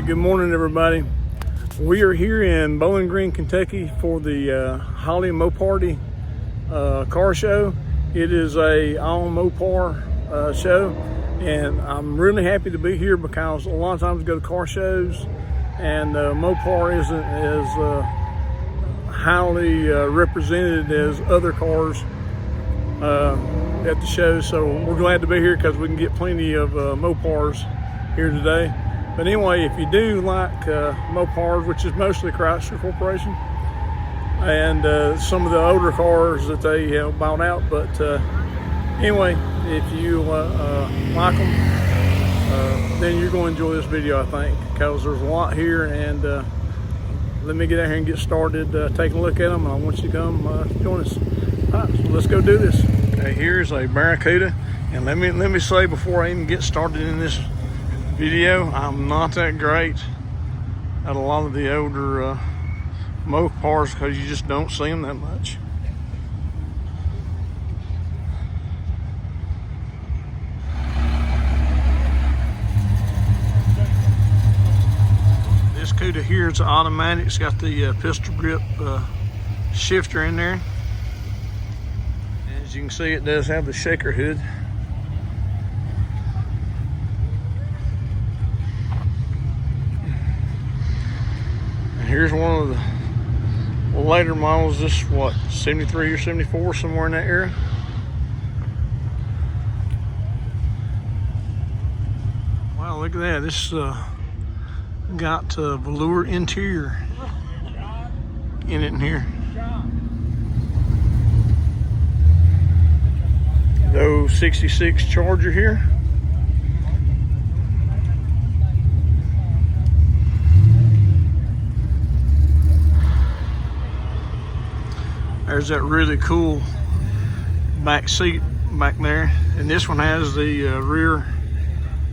Good morning, everybody. We are here in Bowling Green, Kentucky for the Holly Moparty car show. It is a all Mopar show, and I'm really happy to be here because a lot of times we go to car shows and Mopar isn't as highly represented as other cars at the show. So we're glad to be here because we can get plenty of Mopars here today. But anyway, if you do like Mopars, which is mostly Chrysler Corporation, and some of the older cars that they have bought out, but anyway, if you like them, then you're going to enjoy this video, I think, because there's a lot here. And let me get out here and get started taking a look at them. I want you to come join us. All right, so let's go do this. Okay, here's a Barracuda, and let me say before I even get started in this video, I'm not that great at a lot of the older Mopars because you just don't see them that much. This Cuda here is automatic. It's got the pistol grip shifter in there. As you can see, it does have the shaker hood. Here's one of the later models. This is what, 73 or 74, somewhere in that area. Wow, look at that. This got velour interior in it in here. The 66 Charger here. There's that really cool back seat back there. And this one has the rear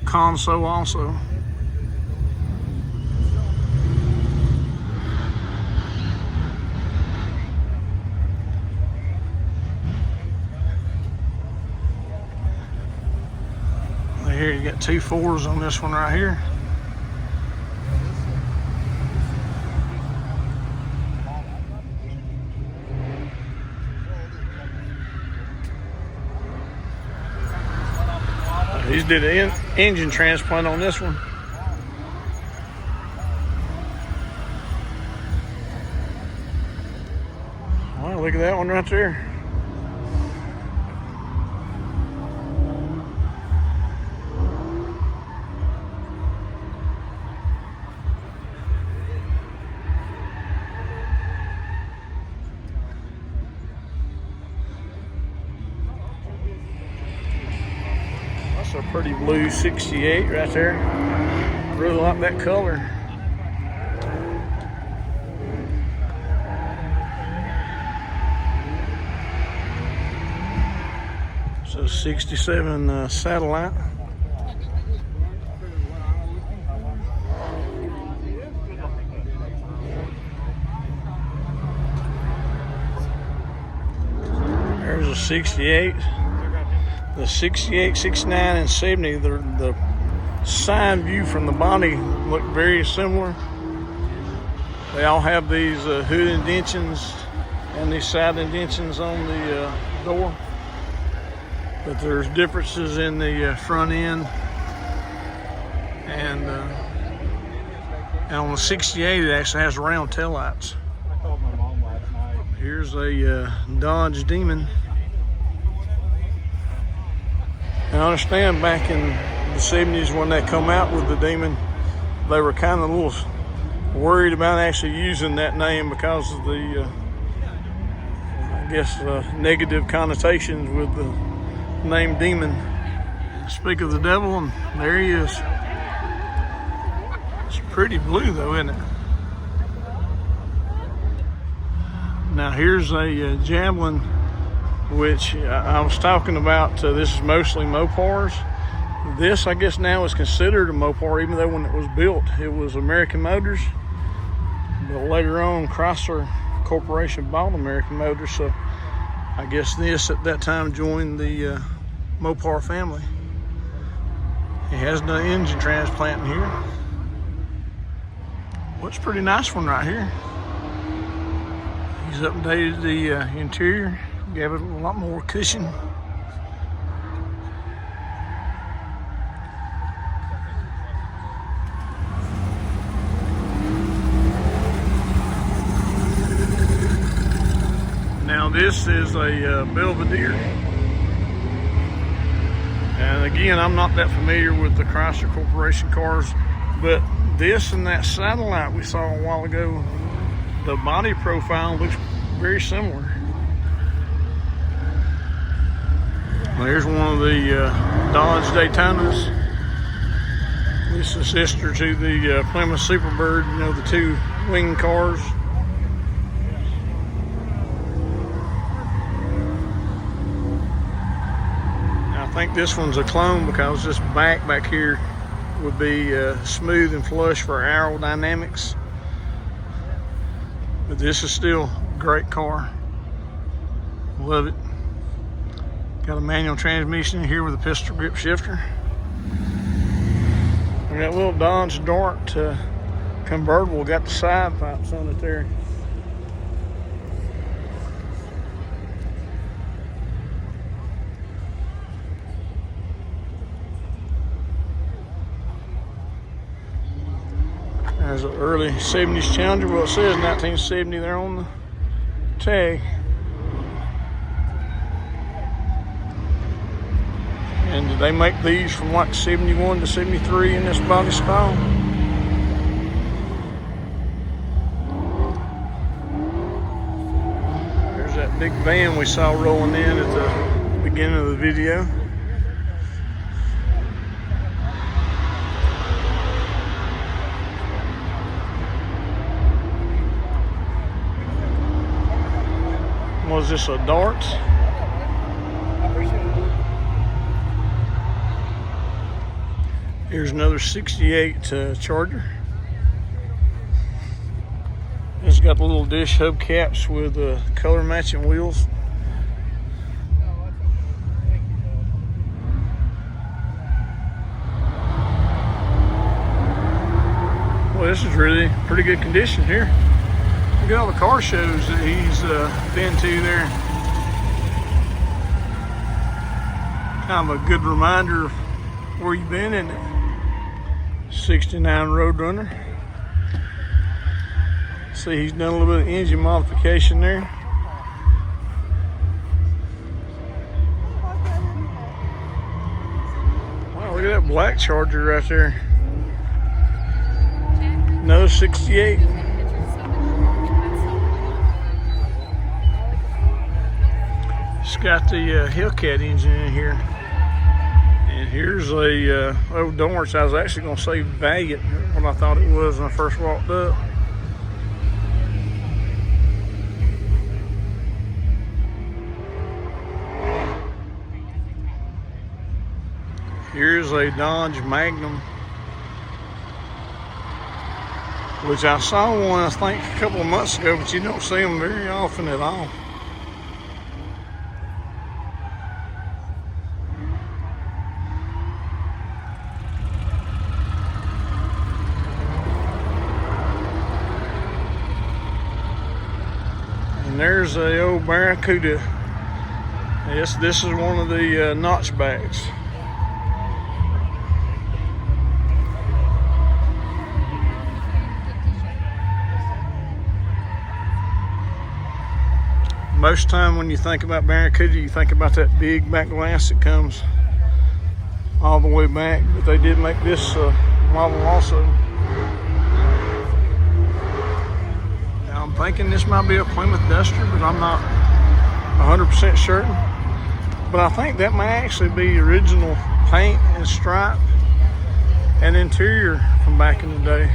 console also. Here you got two 4s on this one right here. He's did an engine transplant on this one. Wow, look at that one right there. A pretty blue 68 right there. Really like that color. So 67 Satellite. There's a 68. The 68, 69, and 70, the side view from the body look very similar. They all have these hood indentions and these side indentions on the door. But there's differences in the front end. And on the 68, it actually has round taillights. Here's a Dodge Demon. I understand back in the 70s when they come out with the Demon, they were kind of a little worried about actually using that name because of the, I guess, negative connotations with the name Demon. Speak of the devil, and there he is. It's pretty blue though, isn't it? Now here's a Javelin, which I was talking about. This is mostly Mopars. This, I guess, now is considered a Mopar, even though when it was built, it was American Motors. But later on, Chrysler Corporation bought American Motors, so I guess this at that time joined the Mopar family. It has no engine transplant in here. Looks pretty nice one right here. He's updated the interior, gave it a lot more cushion. Now this is a Belvedere. And again, I'm not that familiar with the Chrysler Corporation cars, but this and that satellite we saw a while ago, the body profile looks very similar. Well, here's one of the Dodge Daytonas. This is sister to the Plymouth Superbird, you know, the two wing cars. I think this one's a clone because this back here would be smooth and flush for aerodynamics. But this is still a great car. Love it. Got a manual transmission in here with a pistol grip shifter. And that little Dodge Dart convertible got the side pipes on it there. There's an early 70s Challenger. Well, it says 1970 there on the tag. And they make these from like 71 to 73 in this body style. There's that big van we saw rolling in at the beginning of the video. Was this a Dart? Here's another 68 Charger. It's got the little dish hubcaps with color matching wheels. Well, this is really pretty good condition here. Look at all the car shows that he's been to there. Kind of a good reminder of where you've been in it. 69 Roadrunner. See, he's done a little bit of engine modification there. Wow, look at that black Charger right there. Another 68. It's got the Hellcat engine in here. And here's a old Dart. I was actually going to say Valiant when I thought it was when I first walked up. Here's a Dodge Magnum, which I saw one I think a couple of months ago, but you don't see them very often at all. There's a old Barracuda. Yes, this is one of the notchbacks. Most time when you think about Barracuda, you think about that big back glass that comes all the way back, but they did make this model also. I'm thinking this might be a Plymouth Duster, but I'm not 100% certain. But I think that may actually be original paint and stripe and interior from back in the day.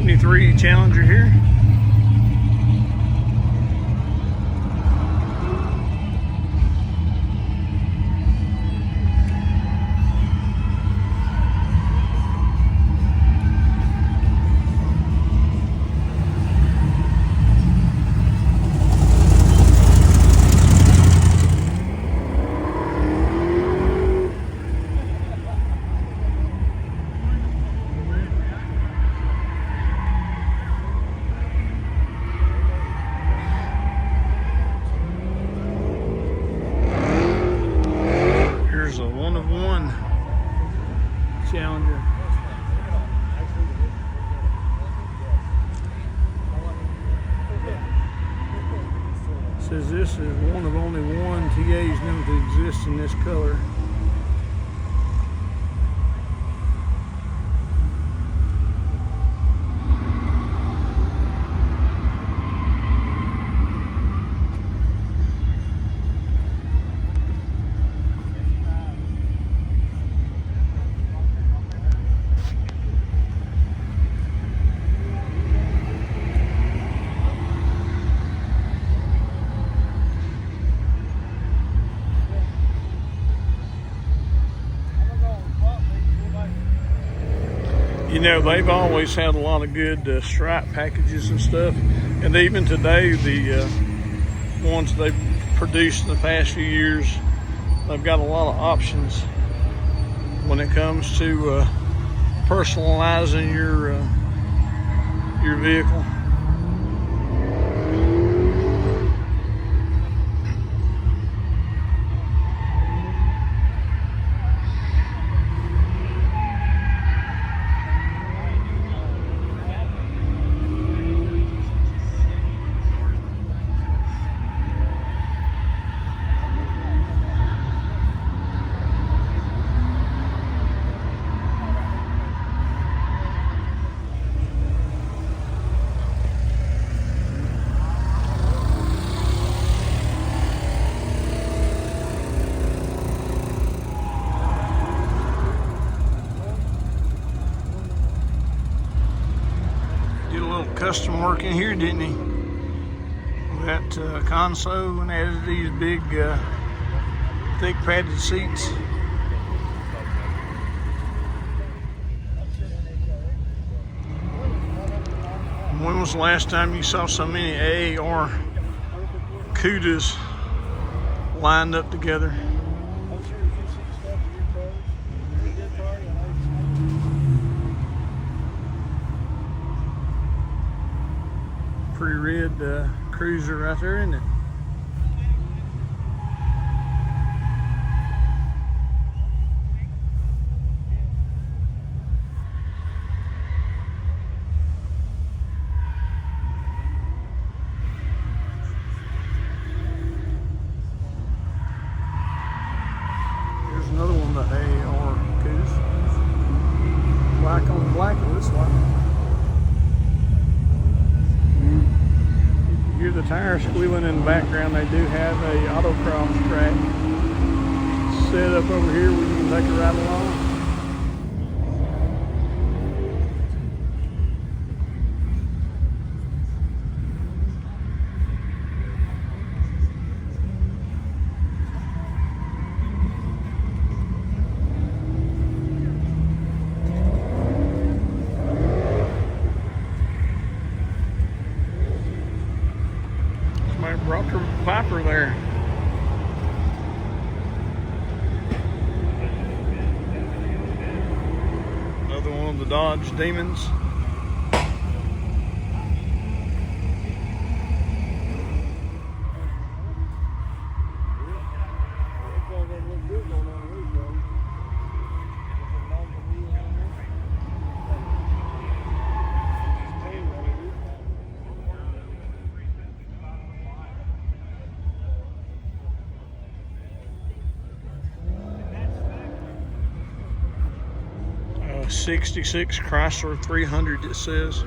'73 Challenger here. Here's a one-of-one Challenger. Says this is one of only one TAs known to exist in this color. You know, they've always had a lot of good stripe packages and stuff, and even today, the ones they've produced in the past few years, they've got a lot of options when it comes to personalizing your vehicle. Custom work in here, didn't he? With that console, and added these big thick padded seats. When was the last time you saw so many AAR CUDAs lined up together? Pretty red cruiser right there, isn't it? Here's another one of the AAR CUDAs. Black on black, it looks like. Hear the tires squealing in the background. They do have a autocross track set up over here where you can take a ride along. Brought her Viper there. Another one of the Dodge Demons. '66 Chrysler 300, it says.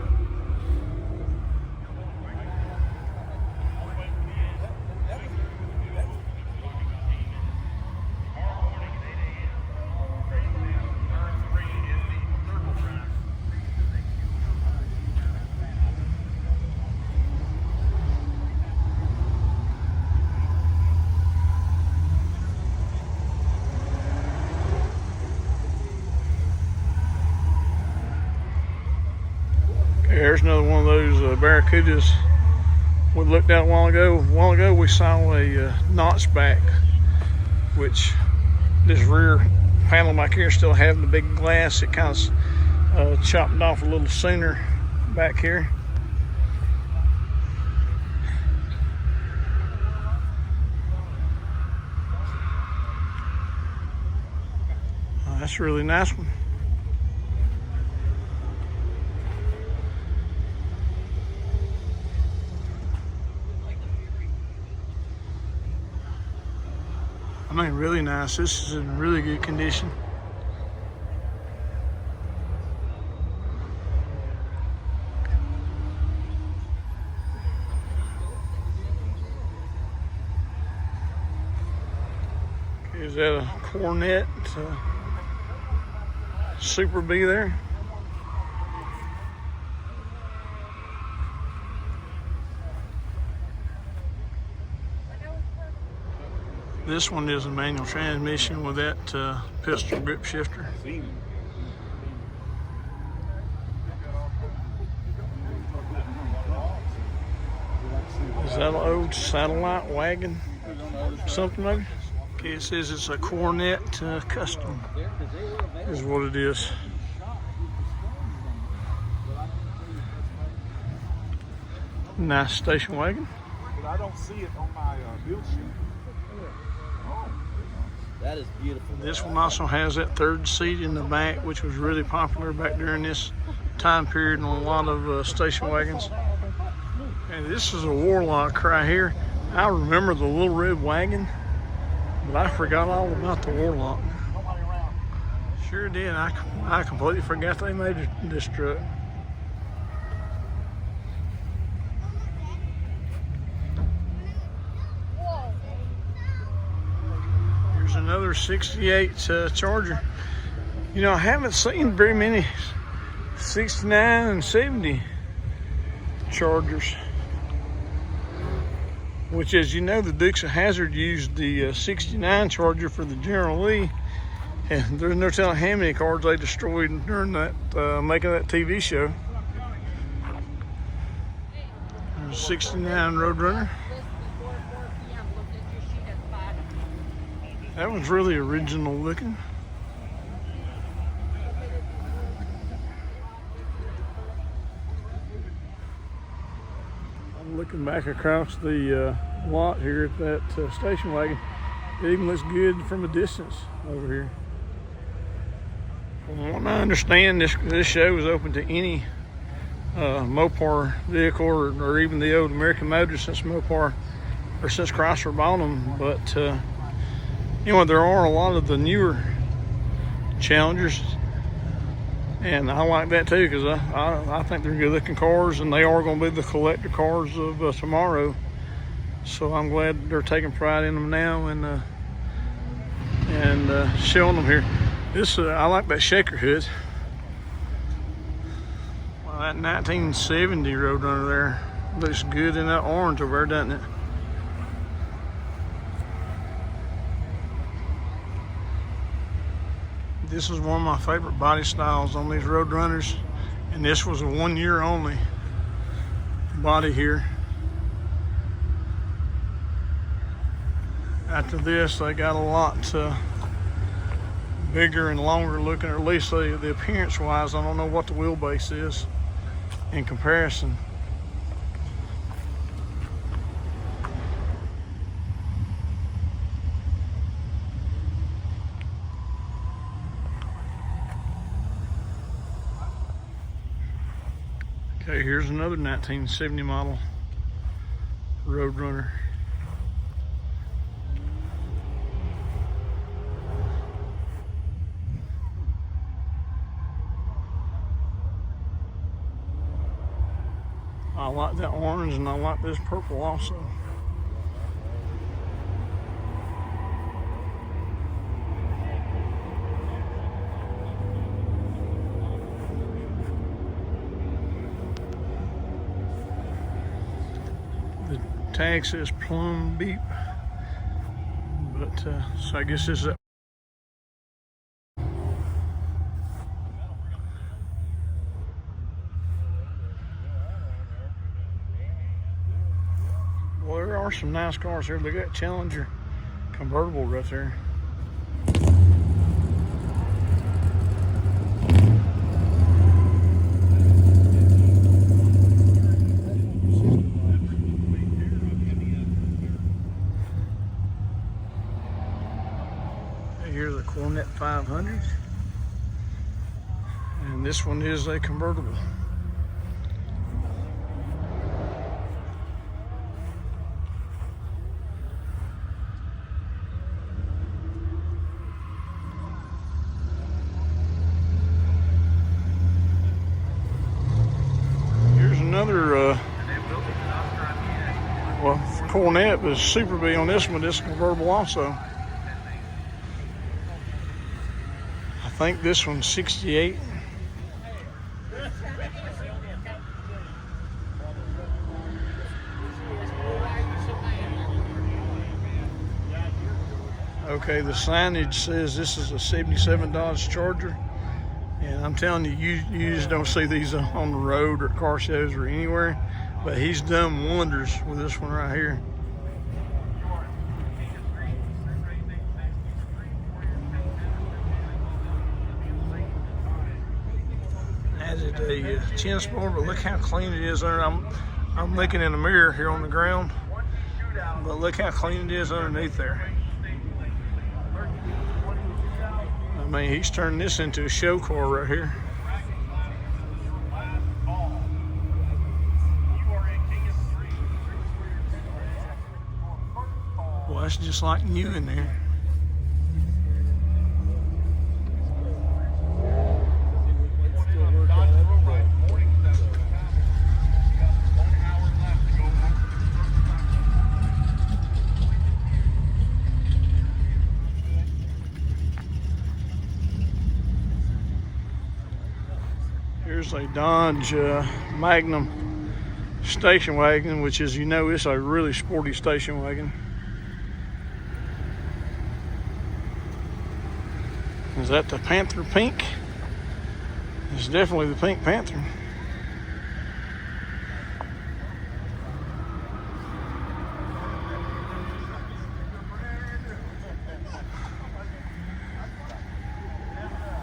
There's another one of those Barracudas we looked at a while ago. A while ago we saw a notchback, which this rear panel back here still having the big glass. It kind of chopped off a little sooner back here. That's a really nice one. I mean, really nice. This is in really good condition. Okay, is that a Cornet Super B there? This one is a manual transmission with that pistol grip shifter. Is that an old satellite wagon? Something maybe? Okay, it says it's a Cornet Custom is what it is. Nice station wagon. But I don't see it on my build sheet. That is beautiful. This one also has that third seat in the back, which was really popular back during this time period on a lot of station wagons. And this is a Warlock right here. I remember the little red wagon, but I forgot all about the Warlock. Sure did. I completely forgot they made this truck. Another 68 Charger. You know, I haven't seen very many 69 and 70 Chargers, which, as you know, the Dukes of Hazzard used the 69 Charger for the General Lee, and there's no telling how many cars they destroyed during that making that TV show. There's a 69 Roadrunner. That was really original looking. I'm looking back across the lot here at that station wagon. It even looks good from a distance over here. From what I understand, this show is open to any Mopar vehicle or even the old American Motors since Mopar or since Chrysler bought them. But you know, there are a lot of the newer Challengers, and I like that too because I think they're good looking cars, and they are going to be the collector cars of tomorrow. So I'm glad they're taking pride in them now and showing them here. This I like that shaker hood. Well, that 1970 Roadrunner there looks good in that orange over there, doesn't it? This is one of my favorite body styles on these Roadrunners, and this was a 1 year only body here. After this, they got a lot bigger and longer looking, or at least the appearance wise. I don't know what the wheelbase is in comparison. Okay, here's another 1970 model Roadrunner. I like that orange, and I like this purple also. The tag says Plum Beep, but so I guess this is Well, there are some nice cars here. Look at that Challenger convertible right there. Here's a Cornet 500, and this one is a convertible. Here's another well, Cornet, but Super B on this one. This is convertible also. I think this one's 68. Okay, the signage says this is a 77 Dodge Charger. And I'm telling you, you just don't see these on the road or car shows or anywhere. But he's done wonders with this one right here. Has it a chin spoiler, but look how clean it is there. I'm looking in the mirror here on the ground, but look how clean it is underneath there. I mean, he's turning this into a show car right here. Well, that's just like new in there. Here's a Dodge Magnum station wagon, which is, you know, it's a really sporty station wagon. Is that the Panther pink? It's definitely the pink Panther.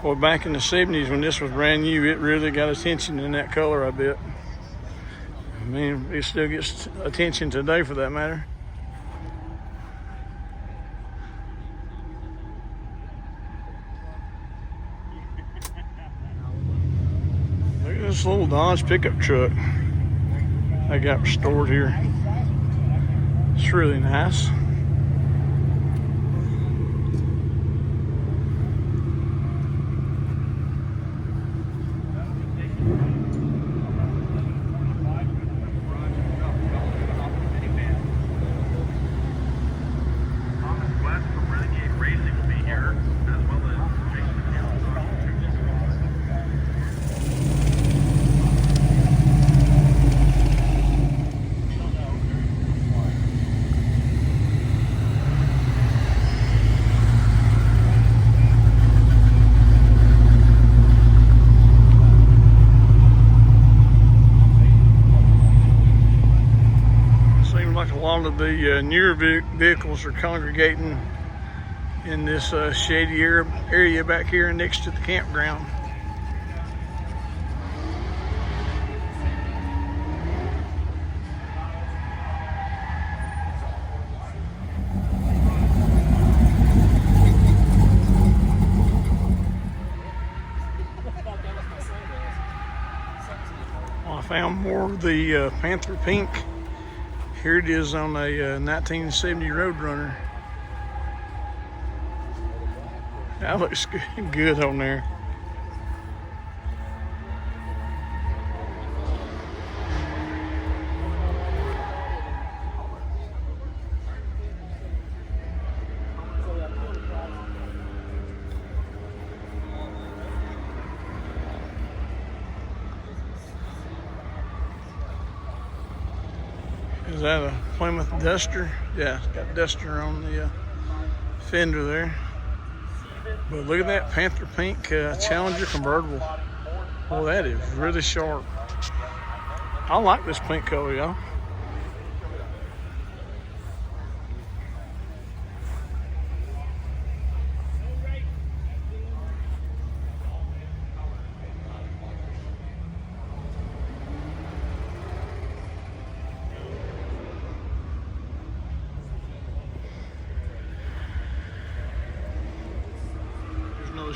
Well, back in the 70s when this was brand new, it really got attention in that color, I bet. I mean, it still gets attention today for that matter. Look at this little Dodge pickup truck I got restored here. It's really nice. Of the newer vehicles are congregating in this shady area back here next to the campground. Well, I found more of the Panther pink. Here it is on a 1970 Roadrunner. That looks good on there. Is that a Plymouth Duster? Yeah, it's got Duster on the fender there. But look at that Panther pink Challenger convertible. Well, that is really sharp. I like this pink color, y'all.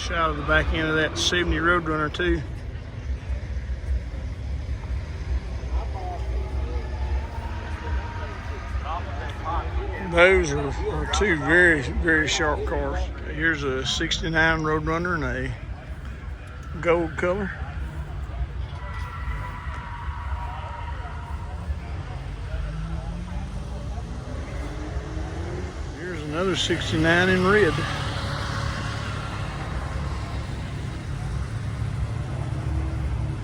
shot of the back end of that 70 Roadrunner too. Those are two very, very sharp cars. Here's a 69 Roadrunner in a gold color. Here's another 69 in red.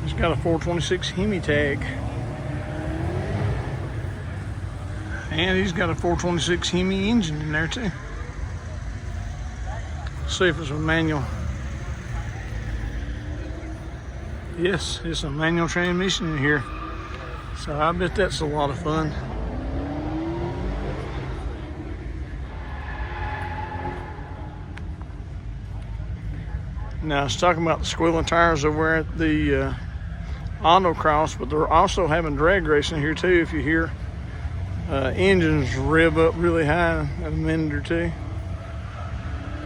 It's got a 426 Hemi tag. And he's got a 426 Hemi engine in there too. Let's see if it's a manual. Yes, it's a manual transmission in here. So I bet that's a lot of fun. Now I was talking about the squealing tires over at the Autocross, but they're also having drag racing here too. If you hear engines rev up really high in a minute or two,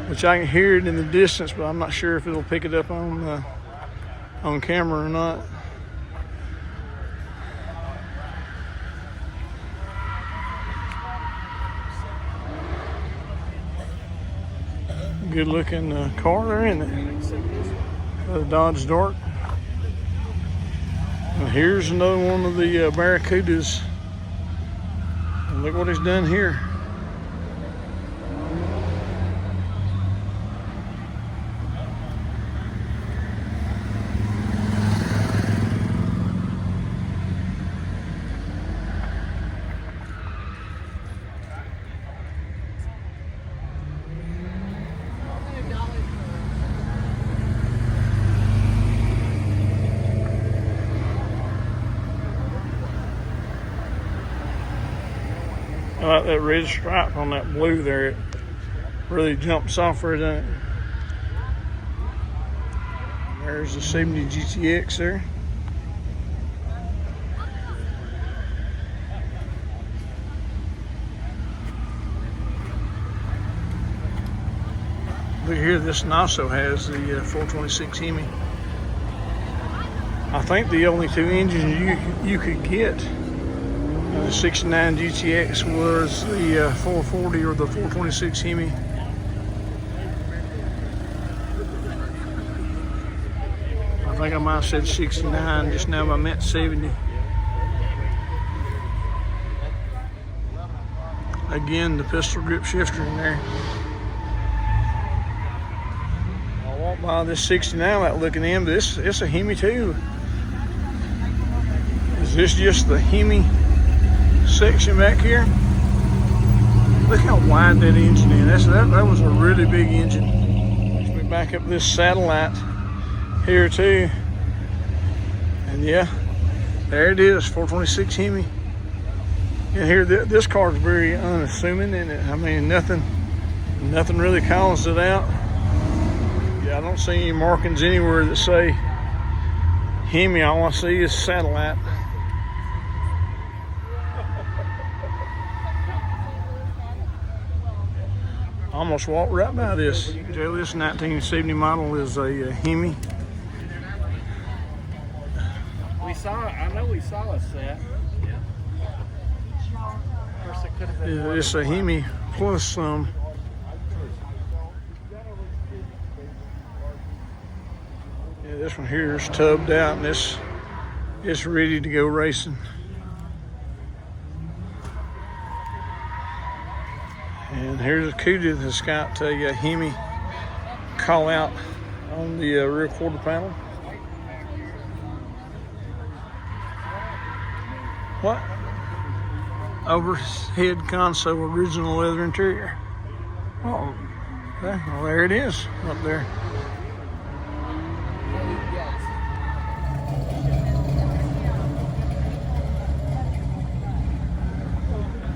which I can hear it in the distance, but I'm not sure if it'll pick it up on camera or not. Good looking car there, isn't it? The Dodge Dart. And here's another one of the Barracudas. And look what he's done here. I like that red stripe on that blue there. It really jumps off there, doesn't it? There's the 70 GTX there. Look here, this one also has the 426 Hemi. I think the only two engines you could get, the 69 GTX, was the 440 or the 426 Hemi. I think I might have said 69 just now, but I meant 70. Again, the pistol grip shifter in there. I walked by this 69 without looking in, but it's a Hemi too. Is this just the Hemi section back here? Look how wide that engine is. That was a really big engine. Let's me back up this satellite here too. And yeah, there it is, 426 Hemi. And here, this car's very unassuming, isn't it? I mean, nothing really calls it out. Yeah, I don't see any markings anywhere that say Hemi. All I see is satellite. Almost walked right by this. This 1970 model is a Hemi. I know we saw a set. Yeah. Of course, it could have been. It's a Hemi plus some. Yeah, this one here is tubbed out, and it's ready to go racing. And here's a Cuda that's got a Hemi call out on the rear quarter panel. What? Overhead console, original leather interior. Oh, okay. Well, there it is up there.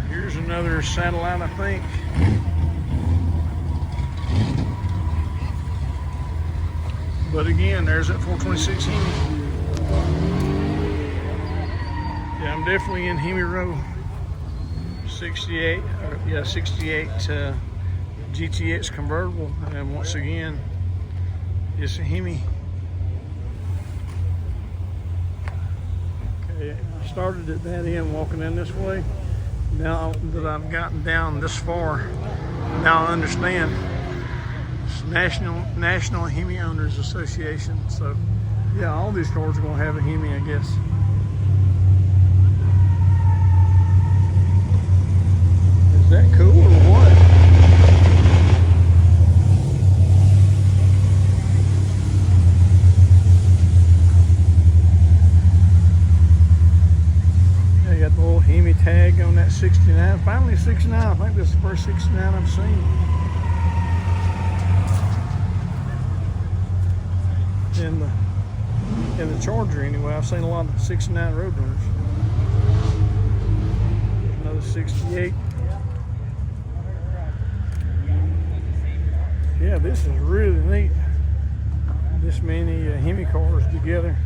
Here's another satellite, I think. But again, there's that 426 Hemi. Yeah, I'm definitely in Hemi row. 68 GTX convertible, and once again, It's a Hemi. Okay, I started at that end walking in this way. Now that I've gotten down this far, now I understand. It's National Hemi Owners Association. So yeah, all these cars are gonna have a Hemi, I guess. Is that cool or what? Yeah, you got the little Hemi tag on that 69. Finally 69. I think this is the first 69 I've seen. In the Charger anyway. I've seen a lot of 69 Roadrunners. Another 68. Yeah, this is really neat. This many Hemi cars together.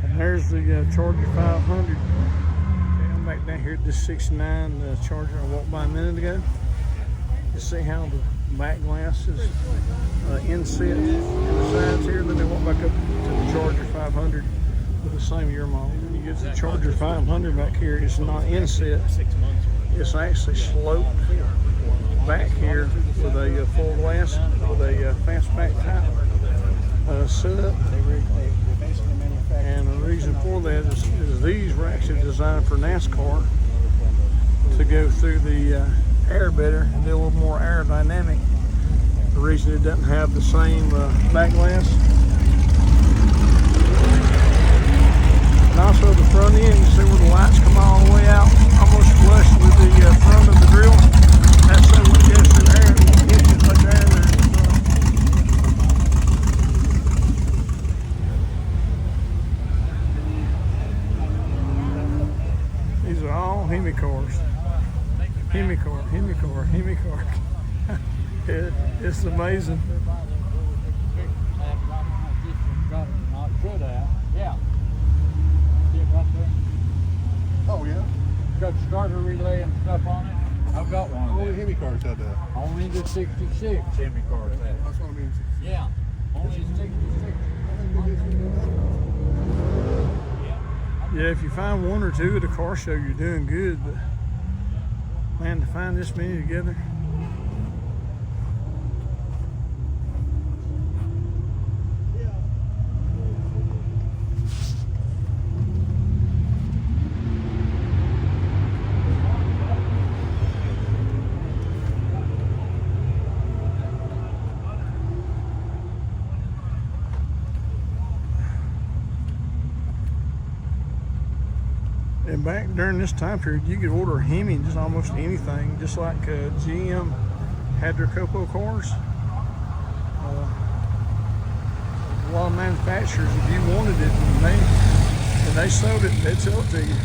And there's the Charger 500. Okay, I'm back down here at this 69 Charger I walked by a minute ago. You see how the back glass is inset in the sides here. Then they walk back up to the Charger 500 with the same year model. When you get to the Charger 500 back here, it's not inset. It's actually sloped back here with a full glass with a fastback type setup. And the reason for that is these were actually designed for NASCAR to go through the air better and be a little more aerodynamic. The reason it doesn't have the same back glass. And also the front end, you see where the lights come all the way out, almost flush with the front of the grill. That's so when it goes through air, it won't hit you as much air there. These are all Hemi cars. Hemi car, Hemi car, Hemi car. It's amazing. Yeah. Oh yeah. Got starter relay and stuff on it. I've got one. Only Hemi cars had that. Only the 66 Hemi cars had. That's what I mean. Yeah. Only the 66. Yeah, if you find one or two at a car show, you're doing good. But man, to find this many together. And back during this time period, you could order a Hemi just almost anything, just like GM had their Copo cars. A lot of manufacturers, if you wanted it and they sold it, they'd sell it to you.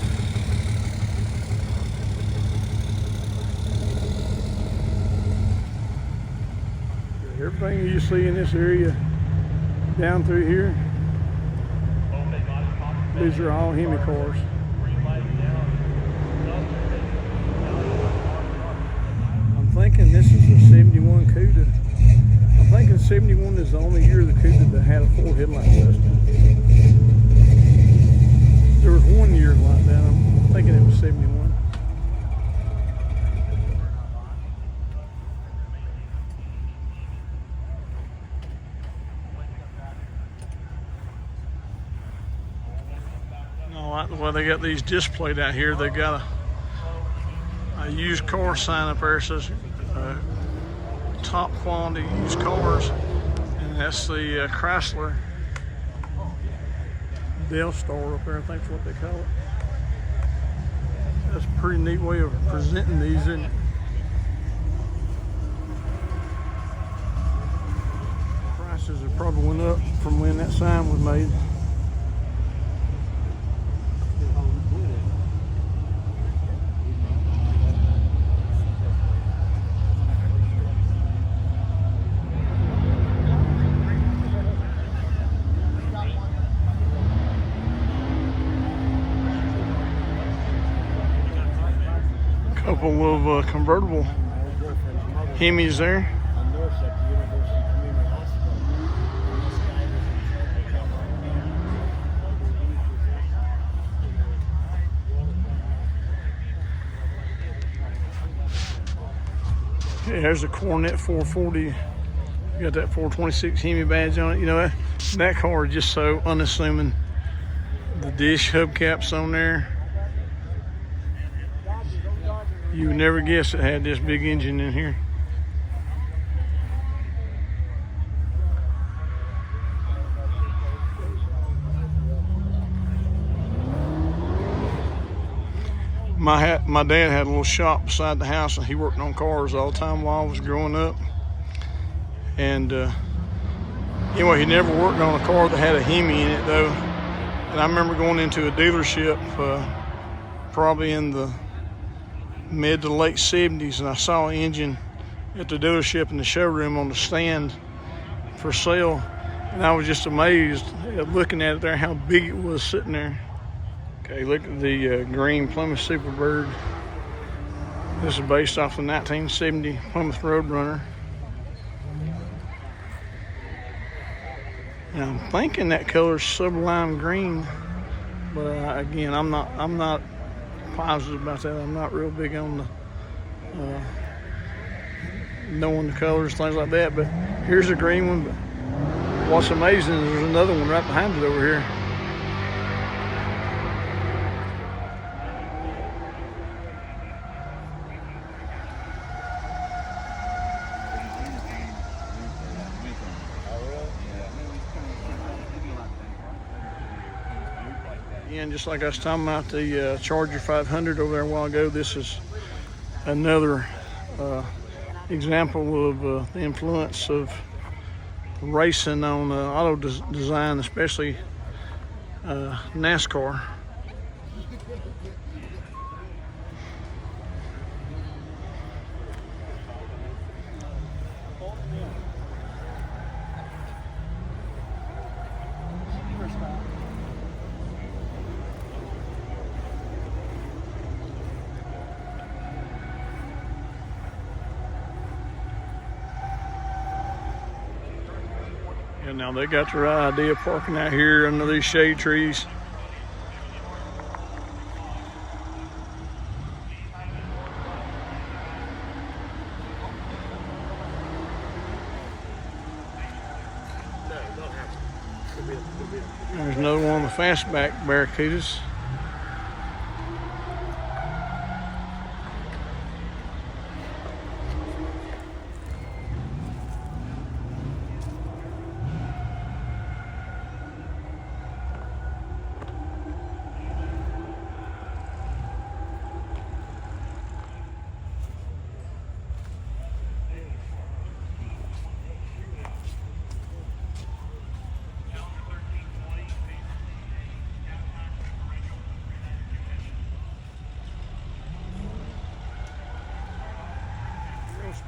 Everything you see in this area down through here, these are all Hemi cars. I'm thinking this is a 71 Cuda. I'm thinking 71 is the only year of the Cuda that had a full headlight system. There was one year like that. I'm thinking it was 71. I like the way they got these displayed out here. They got a used car sign up there. It says top quality used cars, and that's the Chrysler Del Star up there. I think that's what they call it. That's a pretty neat way of presenting these, isn't it? Prices have probably went up from when that sign was made. Couple of convertible Hemis there. Yeah, there's a Cornet 440. Got that 426 Hemi badge on it. You know, that car is just so unassuming. The dish hubcaps on there. You would never guess it had this big engine in here. My dad had a little shop beside the house, and he worked on cars all the time while I was growing up. And anyway, he never worked on a car that had a Hemi in it though. And I remember going into a dealership probably in the mid to late 70s, and I saw an engine at the dealership in the showroom on the stand for sale. And I was just amazed at looking at it there, how big it was sitting there. Okay, look at the green Plymouth Superbird. This is based off the 1970 Plymouth Roadrunner. And I'm thinking that color's sublime green, but again, I'm not positive about that. I'm not real big on the knowing the colors, things like that. But here's a green one. But what's amazing is there's another one right behind it over here. And just like I was talking about the Charger 500 over there a while ago, this is another example of the influence of racing on auto design, especially NASCAR. And now they got the right idea parking out here under these shade trees. There's another one of the fastback Barracudas.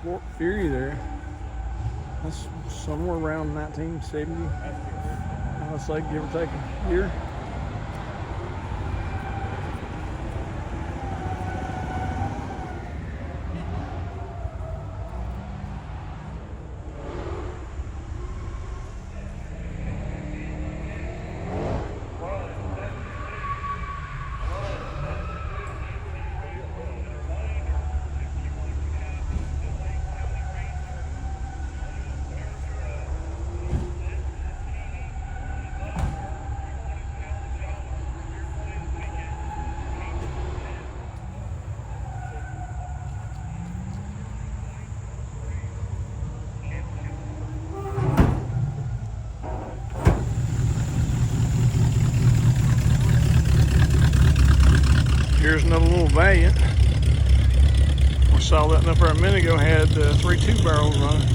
Sport Fury there. That's somewhere around 1970. I would say, give or take a year. Here's another little Valiant. I saw that up there a minute ago, had 3 2-barrels on it.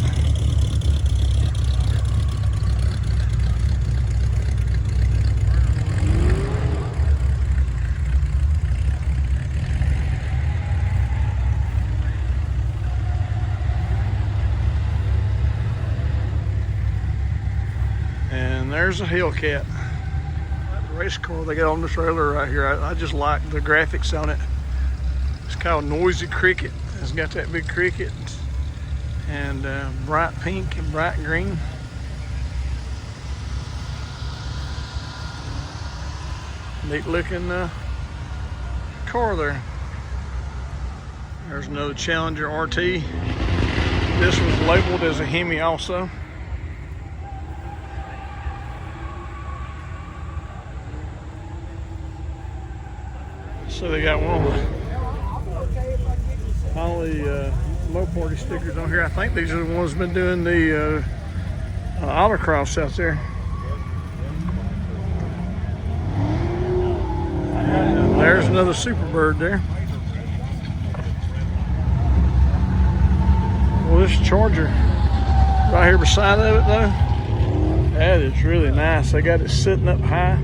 And there's a Hellcat. Race car they got on the trailer right here. I just like the graphics on it. It's called Noisy Cricket. It's got that big cricket and bright pink and bright green. Neat looking car there. There's another Challenger RT. This was labeled as a Hemi also. So they got one of the Holly Moparty stickers on here. I think these are the ones been doing the Autocross out there. And there's another Superbird there. Well, this Charger right here beside of it though, that is really nice. They got it sitting up high.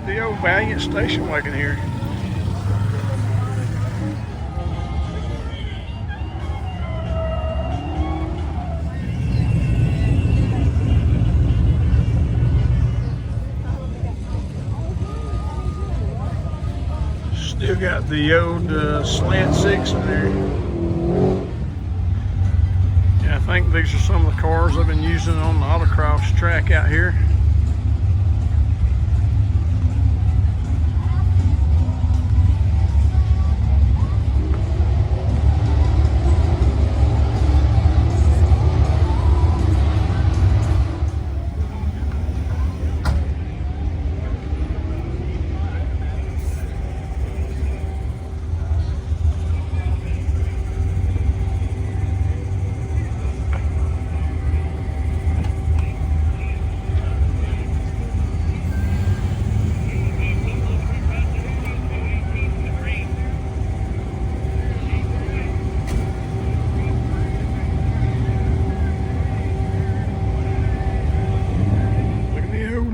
The old Valiant station wagon here. Still got the old Slant 6 in there. Yeah, I think these are some of the cars I've been using on the Autocross track out here.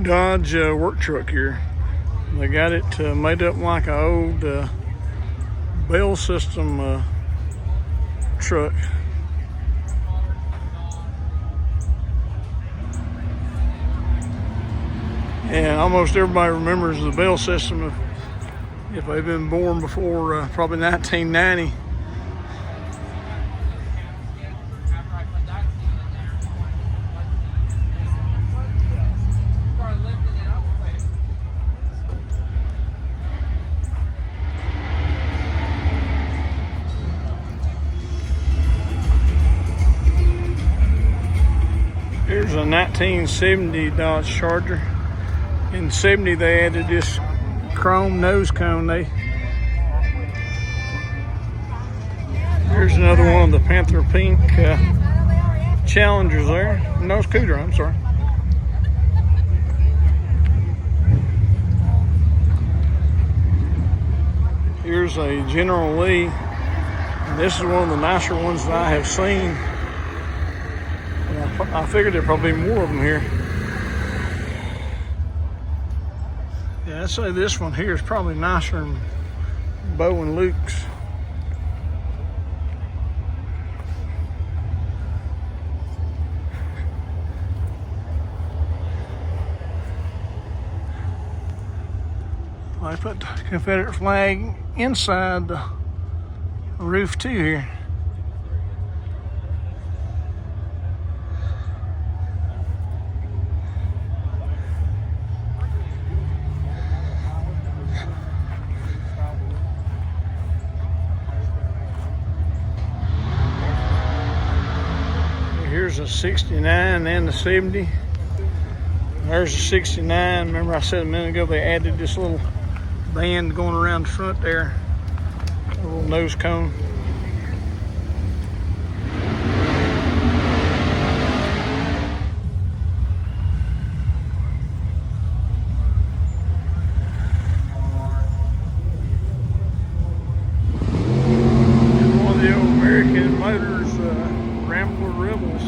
Dodge work truck here. They got it made up like an old bell system truck. And almost everybody remembers the bell system if they've been born before probably 1990. Here's a 1970 Dodge Charger. In 70 they added this chrome nose cone. Here's another one of the Panther pink Challengers there. No, it's Cougar, I'm sorry. Here's a General Lee. And this is one of the nicer ones that I have seen. I figured there'd probably be more of them here. Yeah, I'd say this one here is probably nicer than Bo and Luke's. I put the Confederate flag inside the roof too here. Here's a 69 and the 70. There's a 69. Remember I said a minute ago they added this little band going around the front there. A little nose cone. And one of the old American Motors Rambler Rebels.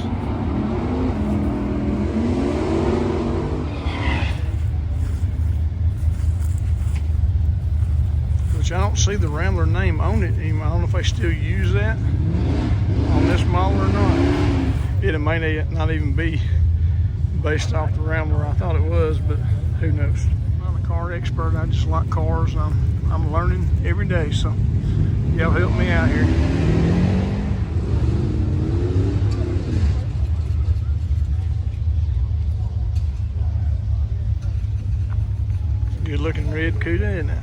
Which I don't see the Rambler name on it anymore. I don't know if they still use that on this model or not. It may not even be based off the Rambler. I thought it was, but who knows. I'm not a car expert. I just like cars. I'm learning every day, so y'all help me out here. looking red Cuda, isn't it?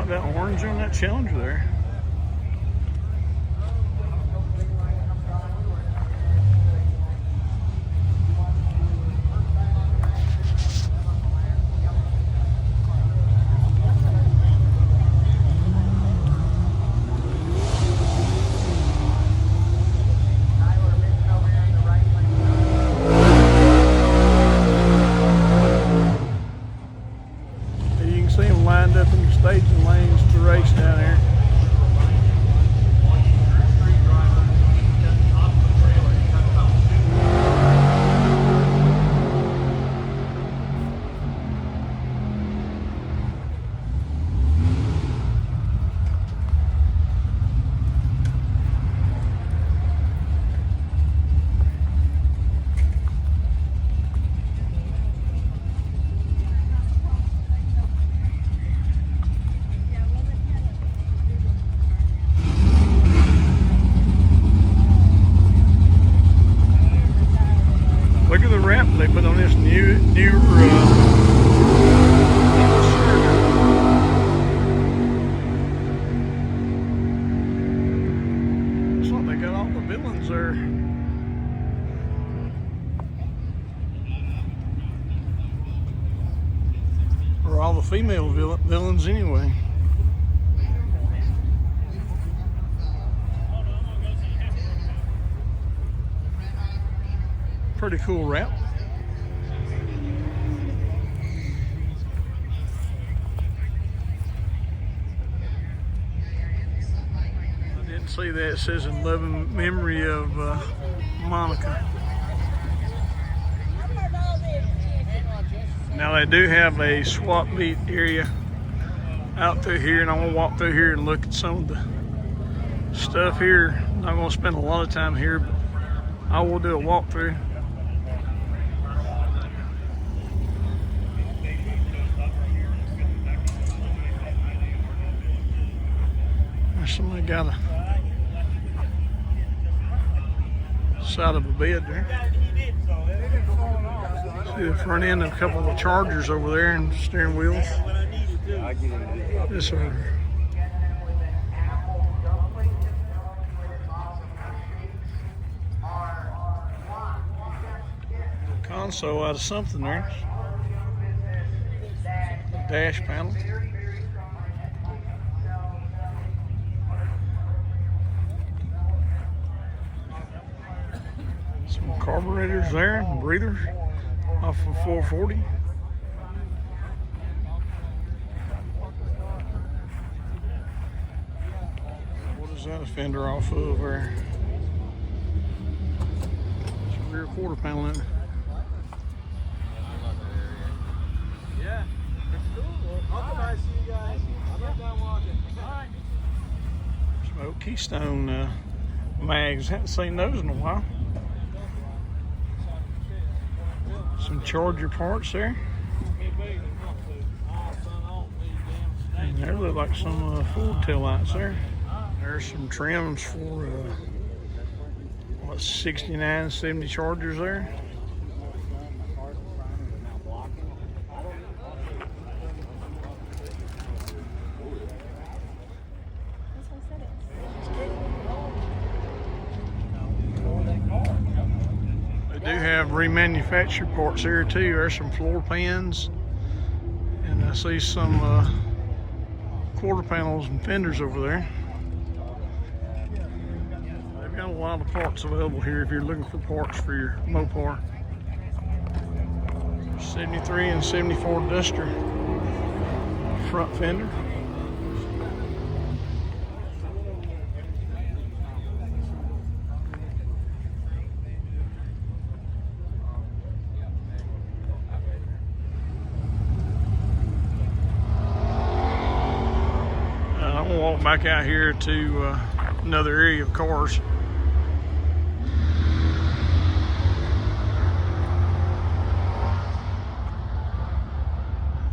That orange on that Challenger there. You can see them lined up in the staging lanes to race down there. Look at the wrap they put on this newer looks like they got all the villains there. Or all the female villains anyway. Pretty cool wrap. I didn't see that. It says in loving memory of Monica. Now they do have a swap meet area out through here, and I'm gonna walk through here and look at some of the stuff here. I'm not gonna spend a lot of time here, but I will do a walkthrough. Somebody got a side of a bed there. See the front end of a couple of the Chargers over there and steering wheels. This one. Console out of something there. Dash panel. Some carburetors there and breathers off of 440. What is that a fender off of there? It's a rear quarter panel in it. Yeah, it's cool. I'll see you guys. I'm not done walking. Bye. Some old Keystone mags. Haven't seen those in a while. Some Charger parts there. And there look like some Ford taillights there. There's some trims for what, 69, 70 Chargers there. They do have remanufactured parts here too. There's some floor pans, and I see some quarter panels and fenders over there. They've got a lot of parts available here if you're looking for parts for your Mopar. 73 and 74 Duster front fender. I'm gonna walk back out here to another area of cars.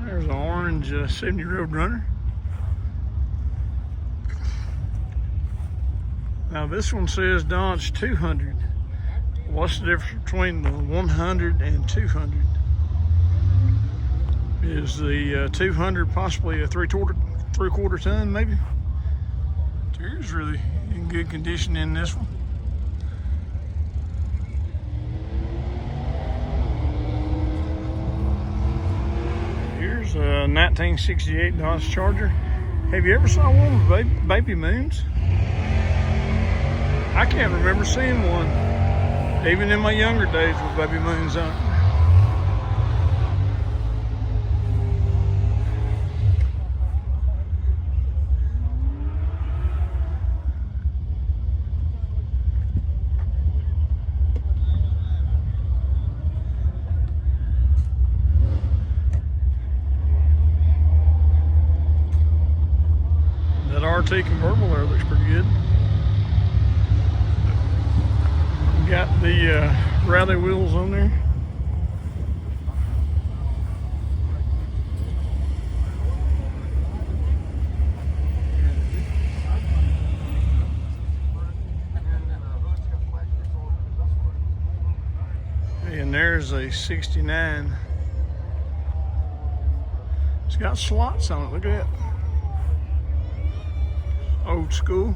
There's an orange 70 Roadrunner. Now this one says Dodge 200. What's the difference between the 100 and 200? Is the 200 possibly a three-quarter ton, maybe? Interior's really in good condition in this one. Here's a 1968 Dodge Charger. Have you ever saw one with baby moons? I can't remember seeing one, even in my younger days, with baby moons on it. That RT convertible there looks pretty good. Got the rally wheels on there. And there's a 69. It's got slots on it, look at that. Old school.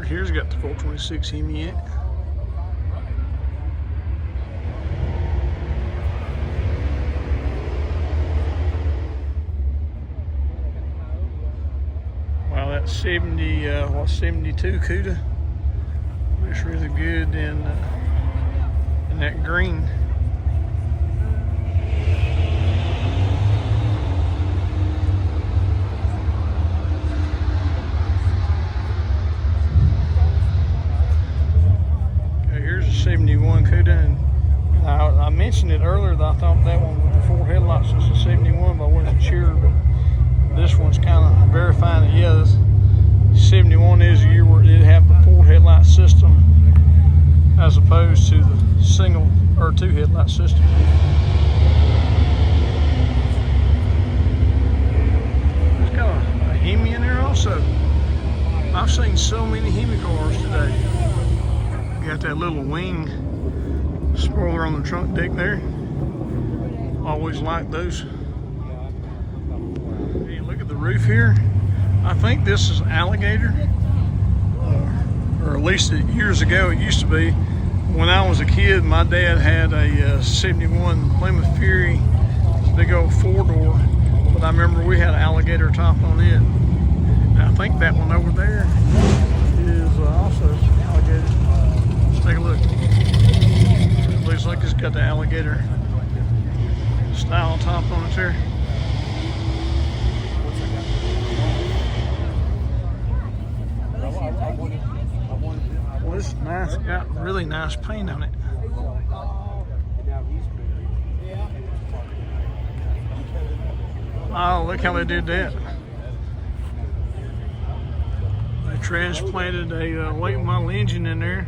Here's got the 426 Hemi in it. Wow, that 72 Cuda looks really good in that green. Here's a 71 Cuda, and I mentioned it earlier that I thought that one with the 4 headlights was a 71, but I wasn't sure. But this one's kind of verifying it. Yeah, this 71 is a year where it did have the 4 headlight system as opposed to the single or 2 headlight system. It's got a Hemi in there also. I've seen so many Hemi cars today. Got that little wing spoiler on the trunk deck there. Always like those. Hey, look at the roof here. I think this is alligator, or at least years ago it used to be. When I was a kid, my dad had a 71 Plymouth Fury, big old 4-door, but I remember we had an alligator top on it. And I think that one over there is also alligator. Take a look. It looks like it's got the alligator style top on it there. Well, this is nice. Got really nice paint on it. Oh, look how they did that. They transplanted a late model engine in there.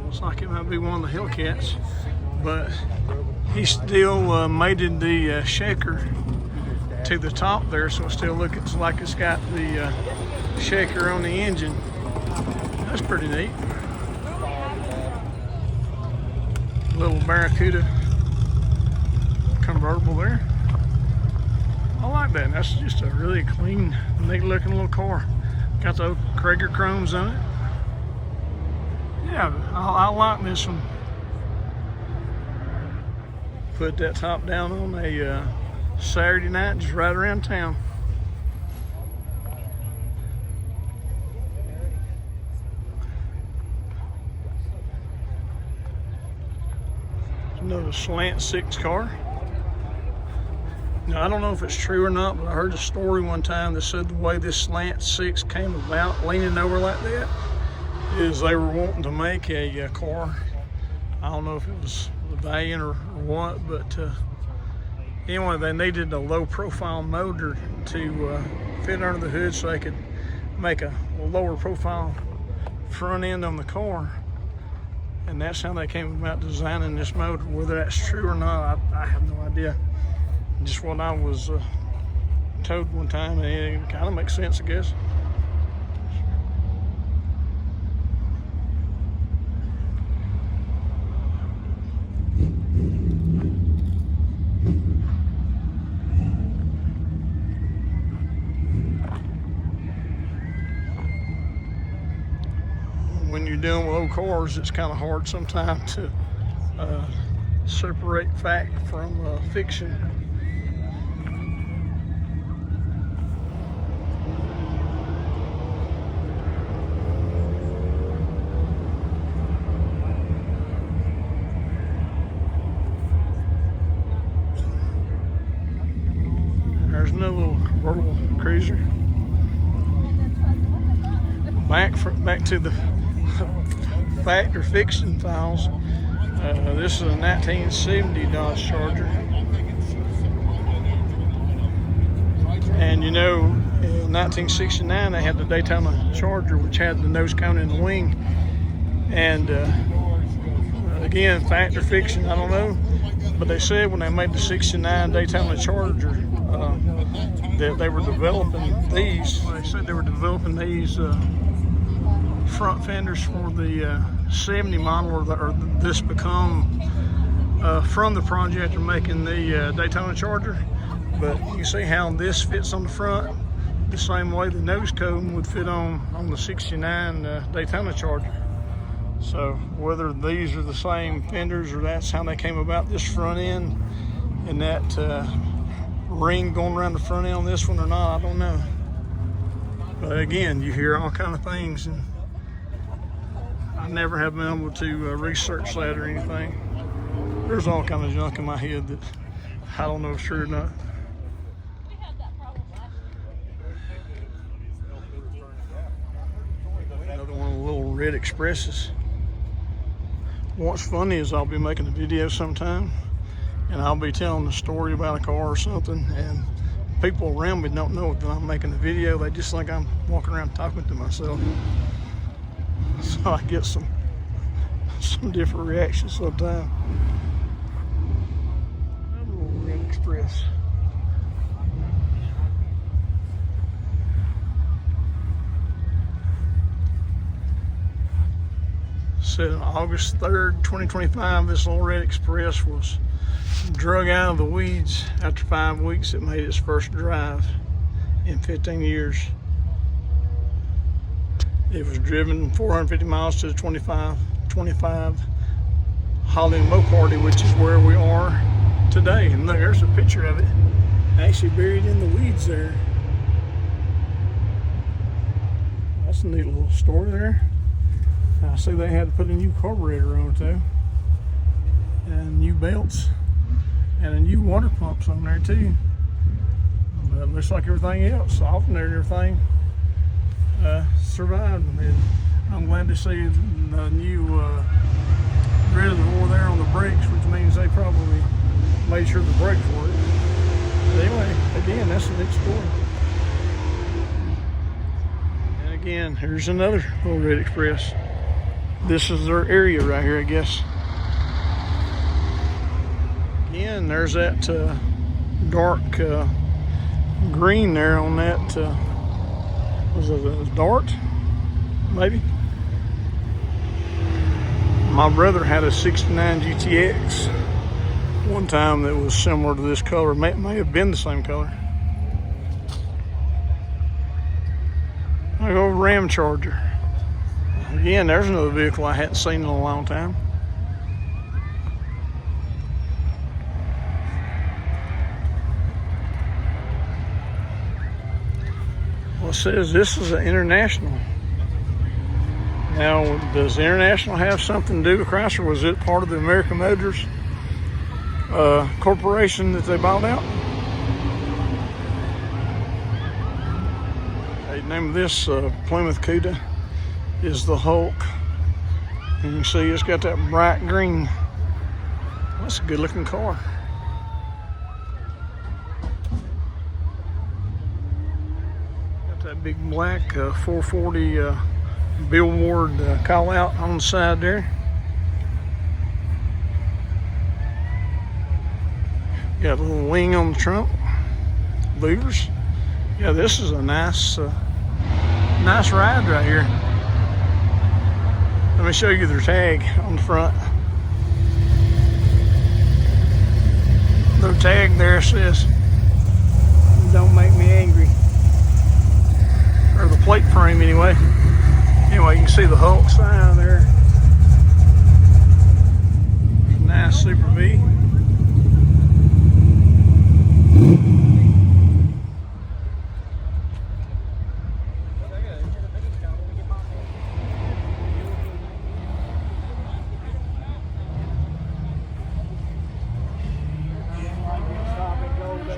Looks like it might be one of the Hellcats, but he still mated the shaker to the top there, so it still looks like it's got the shaker on the engine. That's pretty neat. Little Barracuda convertible there. I like that. That's just a really clean, neat looking little car. Got the Krager chromes on it. Yeah, I like this one. Put that top down on a Saturday night, just right around town. Another slant 6 car. Now, I don't know if it's true or not, but I heard a story one time that said the way this slant 6 came about, leaning over like that, is they were wanting to make a car. I don't know if it was a van or what, but anyway, they needed a low profile motor to fit under the hood so they could make a lower profile front end on the car. And that's how they came about designing this motor. Whether that's true or not, I have no idea. Just what I was told one time, and it kind of makes sense, I guess. When you're dealing with old cars, it's kind of hard sometimes to separate fact from fiction. There's another little convertible cruiser. Back to the fact or fiction files. This is a 1970 Dodge Charger. And you know, in 1969 they had the Daytona Charger, which had the nose cone in the wing. And again, fact or fiction, I don't know. But they said when they made the 69 Daytona Charger that they were developing these. They said they were developing these front fenders for the 70 model, or this become from the project of making the Daytona Charger. But you see how this fits on the front the same way the nose cone would fit on the 69 Daytona Charger. So whether these are the same fenders or that's how they came about this front end and that ring going around the front end on this one or not, I don't know. But again, you hear all kind of things, and I never have been able to research that or anything. There's all kind of junk in my head that I don't know if it's true or not. Another one of the little red Expresses. What's funny is I'll be making a video sometime and I'll be telling a story about a car or something, and people around me don't know that I'm making a video. They just think I'm walking around talking to myself. So I get some different reactions sometimes. Another little red Express. Said on August 3rd, 2025, this little red Express was drug out of the weeds. After 5 weeks, it made its first drive in 15 years. It was driven 450 miles to the 25 Holly Moparty, which is where we are today. And look, there's a picture of it, actually buried in the weeds there. That's a neat little story there. I see they had to put a new carburetor on too, and new belts, and a new water pumps on there too. But it looks like everything else, alternator and everything, survived. And I'm glad to see the new reservoir there on the brakes, which means they probably made sure the brakes worked. But anyway, again, that's a neat story. And again, here's another little red Express. This is their area right here, I guess. Again, there's that dark green there on that, was it a Dart? Maybe? My brother had a 69 GTX one time that was similar to this color. May have been the same color. I go Ram Charger. Again, there's another vehicle I hadn't seen in a long time. Well, it says this is an International. Now, does the International have something to do with Chrysler? Was it part of the American Motors corporation that they bought out? Name of this Plymouth Cuda is the Hulk. And you can see it's got that bright green. That's a good looking car. Got that big black 440 billboard call out on the side there. Got a little wing on the trunk. Louvers. Yeah, this is a nice nice ride right here. Let me show you their tag on the front. Their tag there says, "Don't make me angry." Or the plate frame anyway. Anyway, you can see the Hulk sign there. Nice Super V.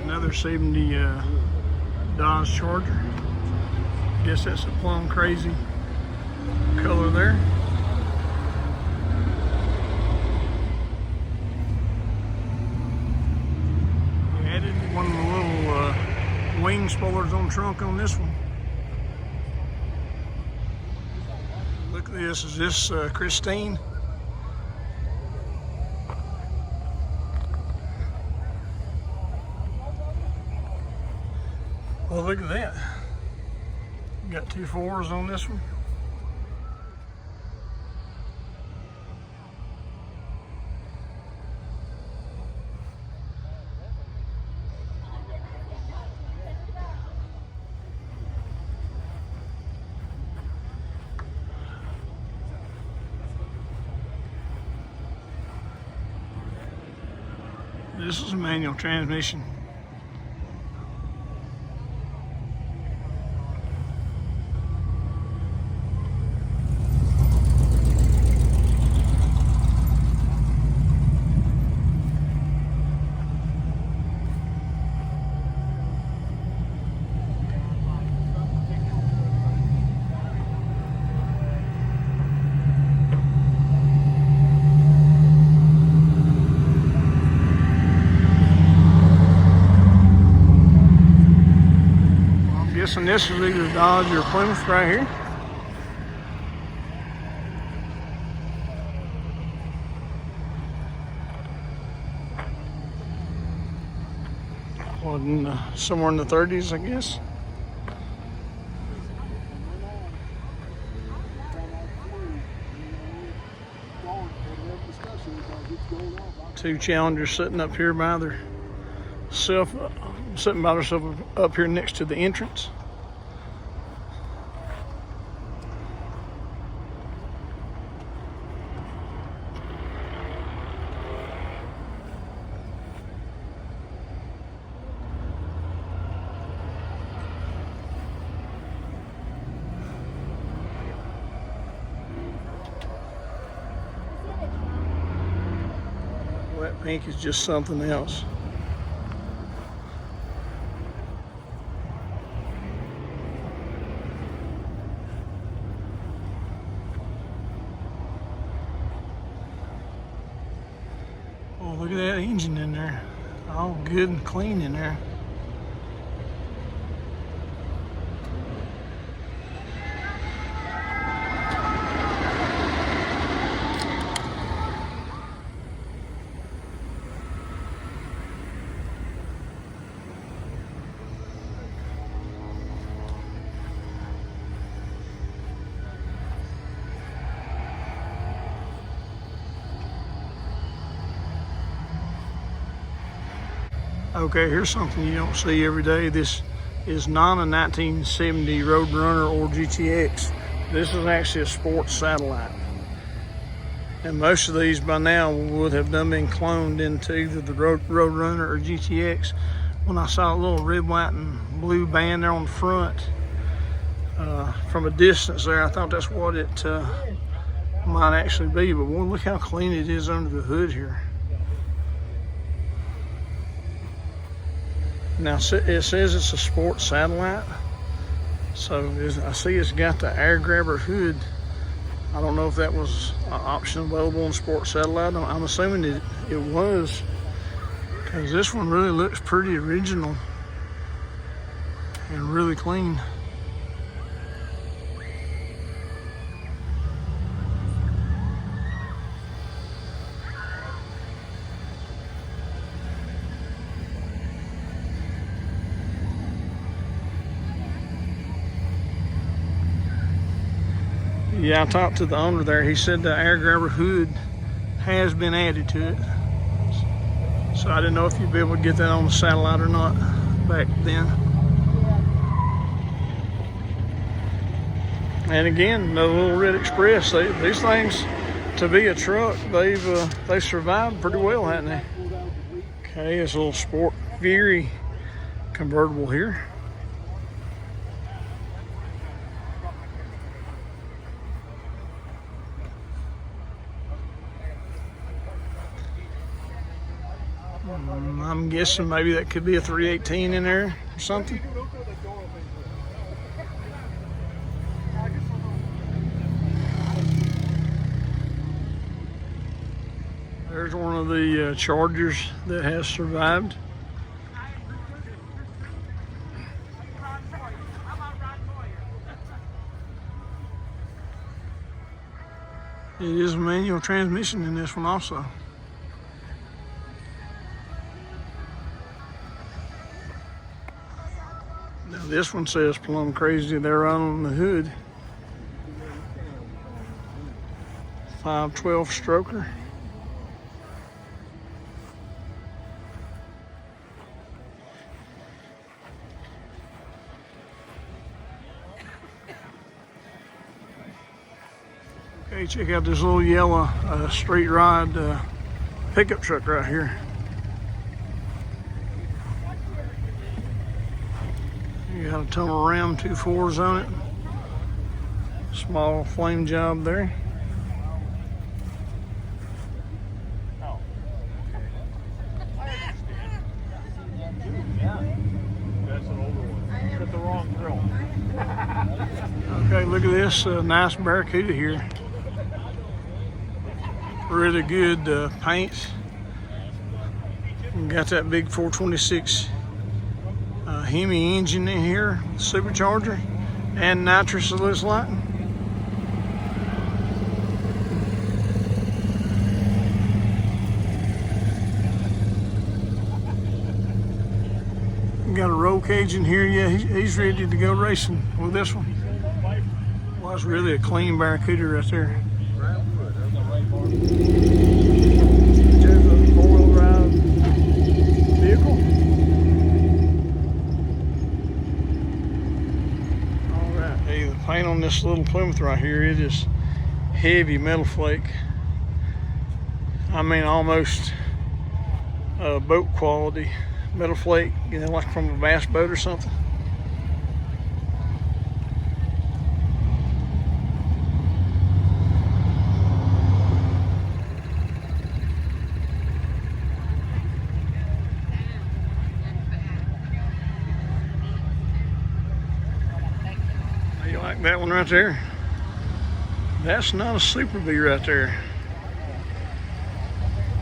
Another 70 Dodge Charger. Guess that's a plum crazy color there. Added one of the little wing spoilers on the trunk on this one. Look at this. Is this Christine? Well, look at that. Got 2 4s on this one. This is a manual transmission. And this is either Dodge or Plymouth right here. Well, somewhere in the 30s, I guess. Two Challengers sitting up here by themselves, sitting by themselves up here next to the entrance. That pink is just something else. Oh, look at that engine in there. All good and clean in there. Okay, here's something you don't see every day. This is not a 1970 Roadrunner or GTX. This is actually a sports satellite. And most of these by now would have been cloned into either the Roadrunner or GTX. When I saw a little red, white, and blue band there on the front, from a distance there, I thought that's what it might actually be. But boy, look how clean it is under the hood here. Now it says it's a sports satellite, So I see it's got the air grabber hood. I don't know if that was an option available on Sport Satellite. I'm assuming it was, because this one really looks pretty original and really clean. Yeah, I talked to the owner there. He said the air grabber hood has been added to it. So I didn't know if you'd be able to get that on the satellite or not back then. And again, the little Red Express, these things, to be a truck, they've survived pretty well, haven't they? Okay, it's a little Sport Fury convertible here. I'm guessing maybe that could be a 318 in there or something. There's one of the Chargers that has survived. It is a manual transmission in this one also. Now this one says plumb crazy there on the hood. 512 stroker. Okay, check out this little yellow street rod pickup truck right here. You got a tunnel ram 2.4s on it. Small flame job there. That's an older one. Got the wrong grill. Okay, look at this nice Barracuda here. Really good paint. Got that big 426 Hemi engine in here, supercharger, and nitrous, it looks like. Got a roll cage in here. Yeah, he's ready to go racing with this one. Well, that's really a clean Barracuda right there. There's a four-wheel drive vehicle. All right, hey, the paint on this little Plymouth right here, it is heavy metal flake. I mean, almost boat quality metal flake, you know, like from a bass boat or something. You like that one right there? That's not a super bee right there.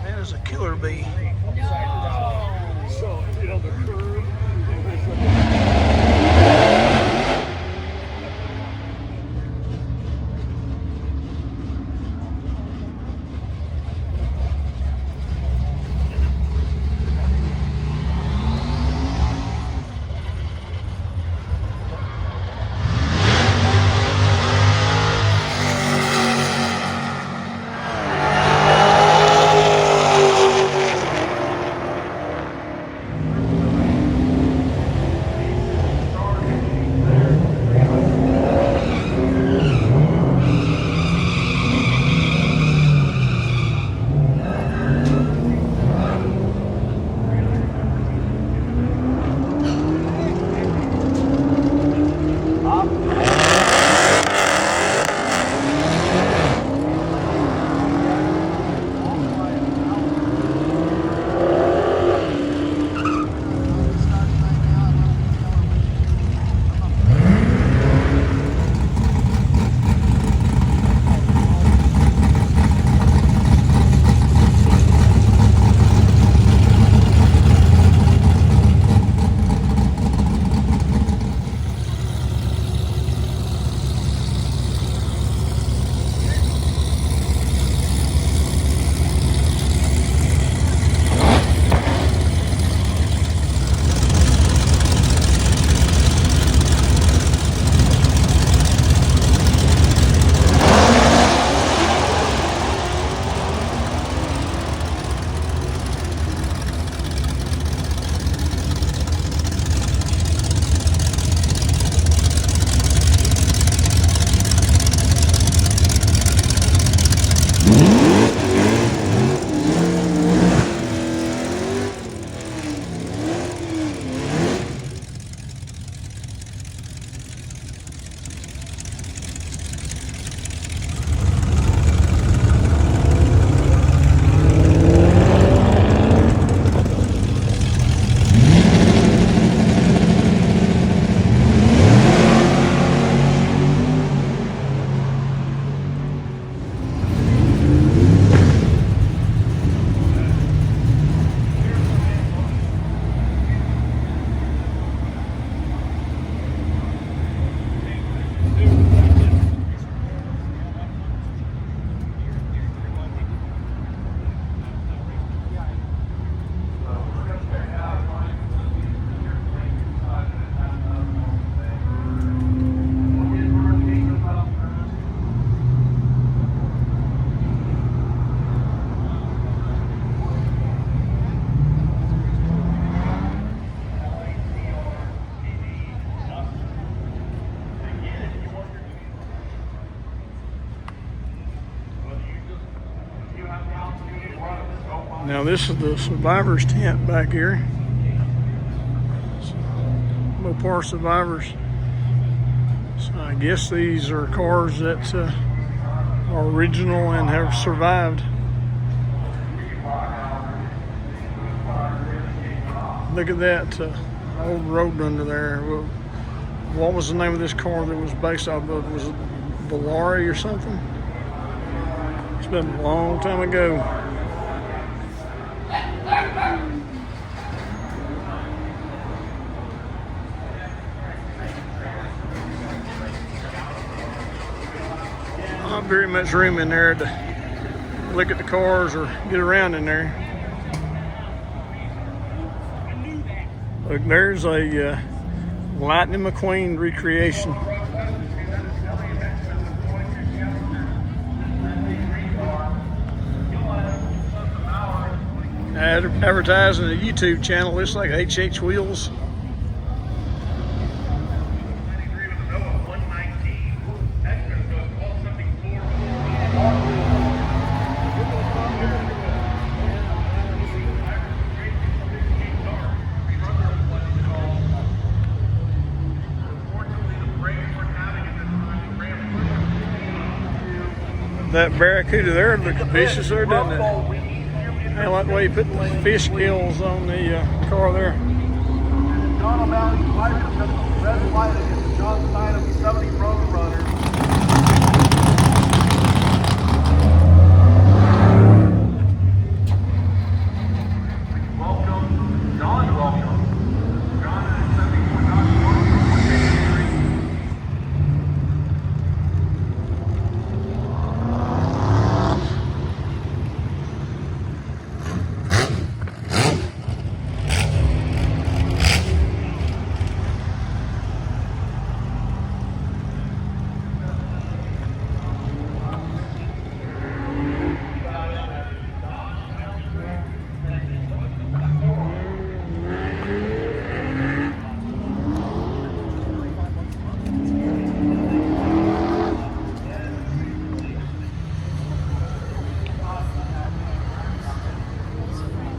That is a killer bee. So, you know, the curve. Now this is the survivors tent back here. Mopar survivors. So I guess these are cars that are original and have survived. Look at that old road under there. What was the name of this car that was based off of? Was it Volare or something? It's been a long time ago. Not very much room in there to look at the cars or get around in there. Look, there's a Lightning McQueen recreation. Advertising a YouTube channel. Looks like HH Wheels. That Barracuda there looks vicious there, doesn't it? I like the way you put the fish gills on the car there. John O'Malley's wife has got the red light against the John Stein of 70 Road Runners. Welcome, John, welcome. John is 74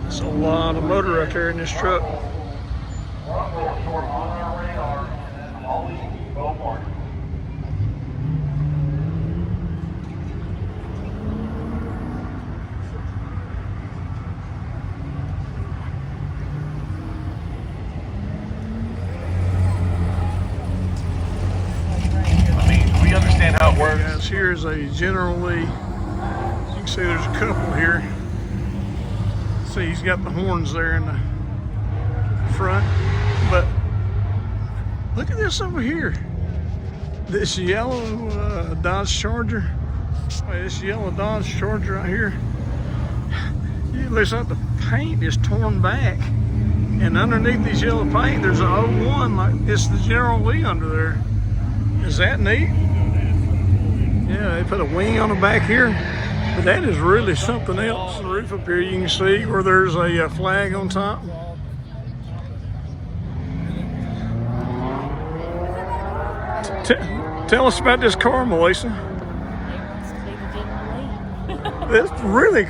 There's a lot of motor out there in this truck. Holly Moparty. We understand how it works. Guys, here's a General Lee. You can see there's a couple here. See, he's got the horns there in the front, but look at this over here. This yellow Dodge Charger. This yellow Dodge Charger right here. It looks like the paint is torn back, and underneath this yellow paint, there's an 01 like it's the General Lee under there. Is that neat? Yeah, they put a wing on the back here. But that is really something else. The roof up here, you can see where there's a flag on top. Tell us about this car, Melissa. It's really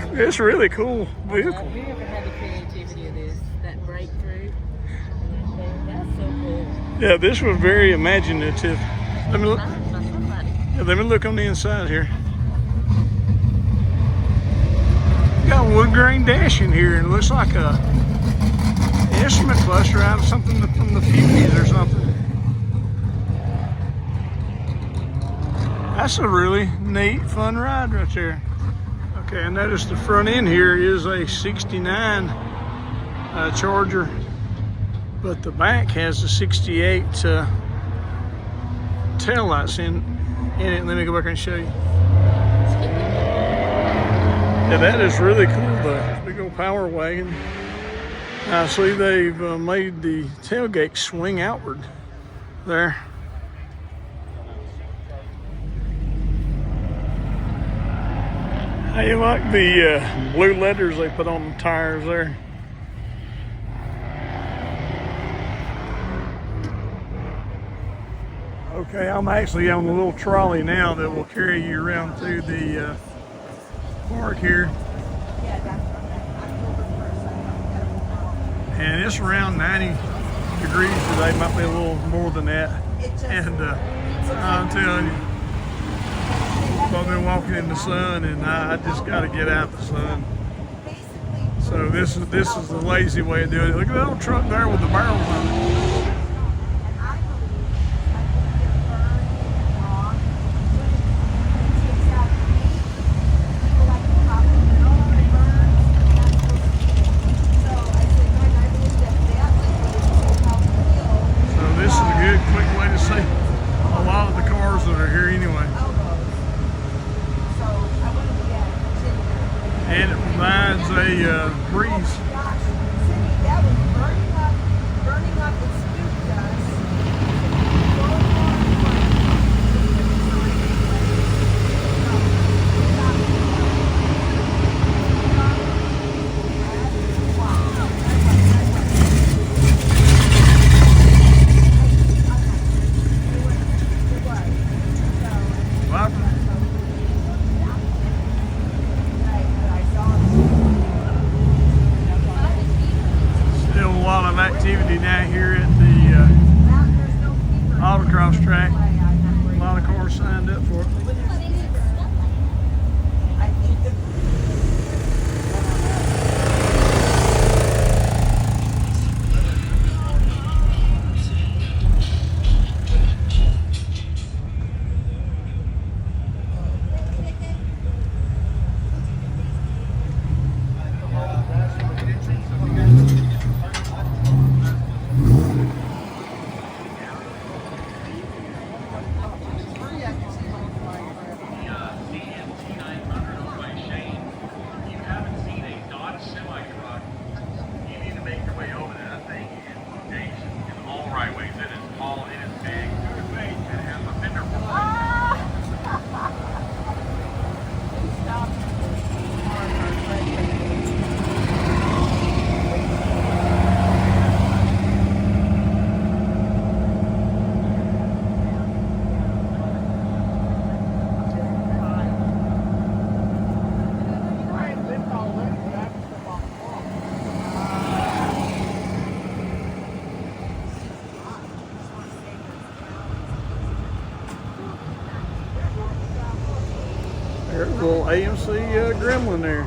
cool vehicle. Whoever had the creativity of this, that breakthrough, that's so cool. Yeah, this was very imaginative. Let me look. Yeah, let me look on the inside here. Got a wood grain dash in here, and it looks like a instrument cluster out of something from the 50s or something. That's a really neat, fun ride right there. Okay, I noticed the front end here is a 69 Charger, but the back has a 68 tail lights in it. Let me go back and show you. Yeah, that is really cool though. Big old power wagon. I see they've made the tailgate swing outward there. How you like the blue letters they put on the tires there? Okay, I'm actually on the little trolley now that will carry you around through the park here. and it's around 90 degrees today, might be a little more than that. And I'm telling you, I've been walking in the sun, and I just got to get out the sun. So this is the lazy way of doing it. Look at that old truck there with the barrels on it. And it provides a breeze. That was burning up its spook dust. Activity down here at the Autocross track. A lot of cars signed up for it. There's a little AMC gremlin there.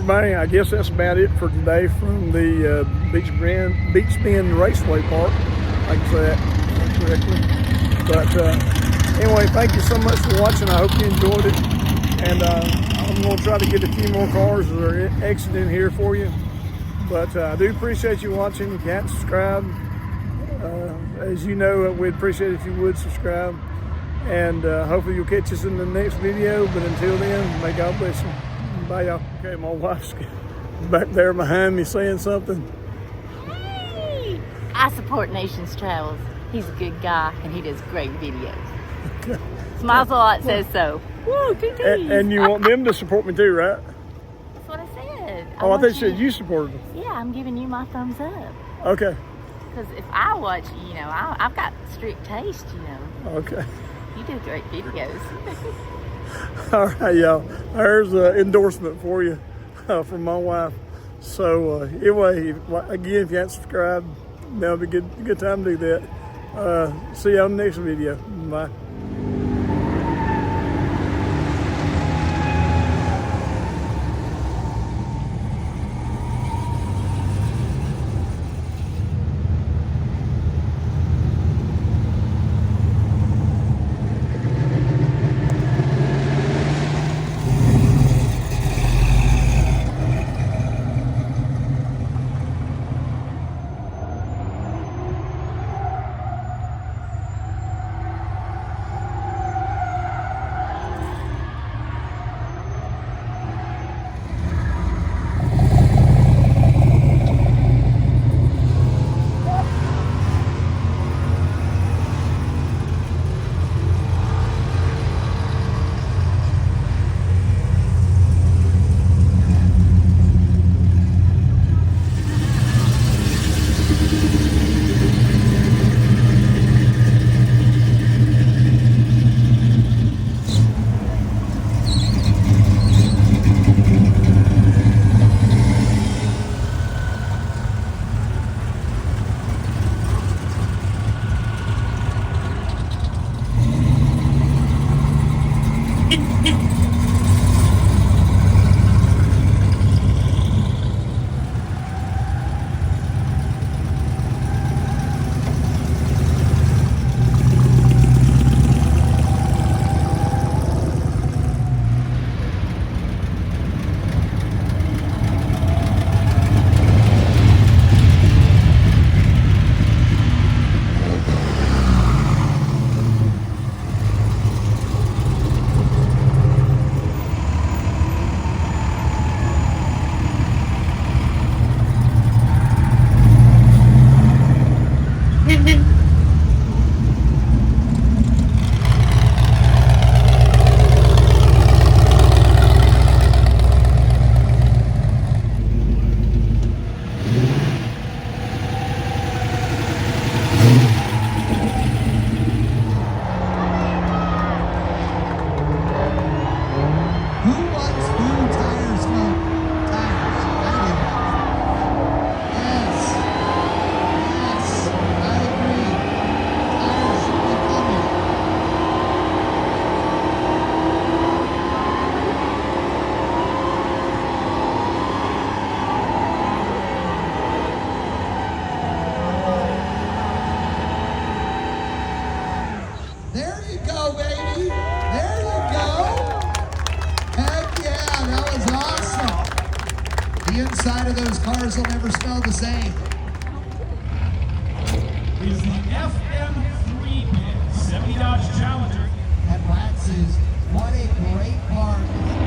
everybody, I guess that's about it for today from the Beach Bend Raceway Park. I can say that correctly. But anyway, thank you so much for watching. I hope you enjoyed it. And I'm going to try to get a few more cars that are exiting here for you. But I do appreciate you watching. If you haven't subscribed, as you know, we'd appreciate it if you would subscribe. And hopefully you'll catch us in the next video. But until then, may God bless you. Bye, y'all. Okay, my wife's back there behind me saying something. Hey! I support Nations Travels. He's a good guy, and he does great videos. Okay. Smiles a lot, says so. Woo, good And you want them to support me too, right? That's what I said. Oh, I thought you said you supported them. Yeah, I'm giving you my thumbs up. Okay. Because if I watch, you know, I've got strict taste, you know. Okay. You do great videos. All right, y'all. There's an endorsement for you from my wife. So anyway, again, if you haven't subscribed, that'll be a good time to do that. See you on the next video. Bye. The inside of those cars will never smell the same. Is the FM3 pit 70 Dodge Challenger. And Wax's, what a great car.